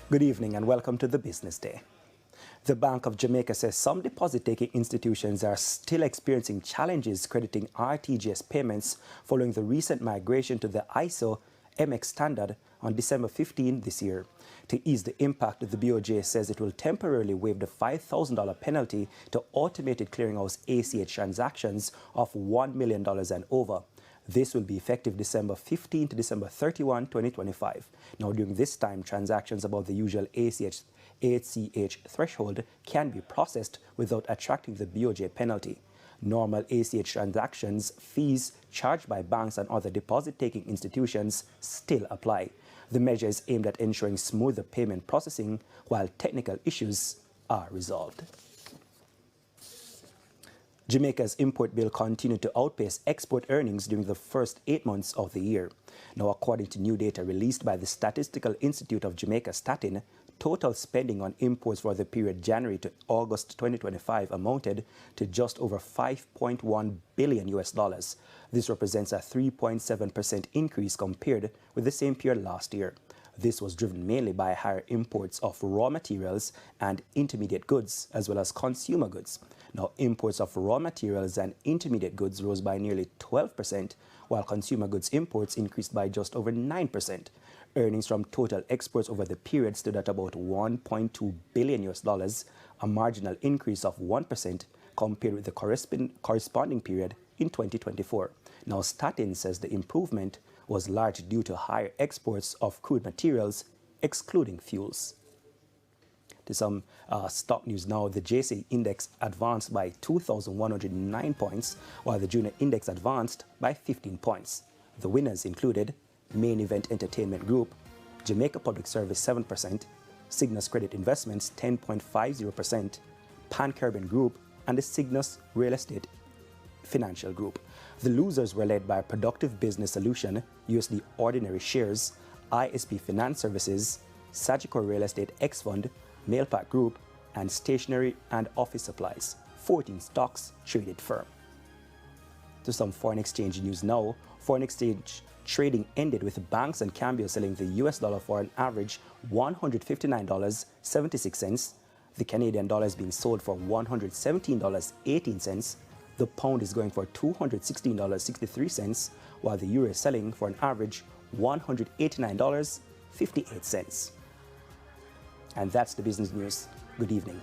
Good evening and welcome to the Business Day. The Bank of Jamaica says some deposit-taking institutions are still experiencing challenges crediting RTGS payments following the recent migration to the ISO MX standard on December 15 this year. To ease the impact, the BOJ says it will temporarily waive the $5,000 penalty to automated clearinghouse ACH transactions of $1 million and over. This will be effective December 15 to December 31, 2025. Now, during this time, transactions above the usual ACH threshold can be processed without attracting the BOJ penalty. Normal ACH transactions fees charged by banks and other deposit-taking institutions still apply. The measure is aimed at ensuring smoother payment processing while technical issues are resolved. Jamaica's import bill continued to outpace export earnings during the first 8 months of the year. Now, according to new data released by the Statistical Institute of Jamaica, Statin, total spending on imports for the period January to August 2025 amounted to just over $5.1 billion. This represents a 3.7% increase compared with the same period last year. This was driven mainly by higher imports of raw materials and intermediate goods, as well as consumer goods. Now, imports of raw materials and intermediate goods rose by nearly 12%, while consumer goods imports increased by just over 9%. Earnings from total exports over the period stood at about $1.2 billion, a marginal increase of 1% compared with the corresponding period in 2024. Now, Statin says the improvement was largely due to higher exports of crude materials, excluding fuels. To some stock news now, the JC index advanced by 2,109 points, while the junior index advanced by 15 points. The winners included Main Event Entertainment Group, Jamaica Public Service 7%, Cygnus Credit Investments 10.50%, Pan-Caribbean Group, and the Cygnus Real Estate Financial Group. The losers were led by Productive Business Solution, USD Ordinary Shares, ISP Finance Services, Sagicor Real Estate X Fund, Mailpack Group, and Stationery and Office Supplies. 14 stocks traded firm. To some foreign exchange news now. Foreign exchange trading ended with banks and Cambio selling the US dollar for an average $159.76. The Canadian dollar is being sold for $117.18. The pound is going for $216.63, while the euro is selling for an average $189.58. And that's the business news. Good evening.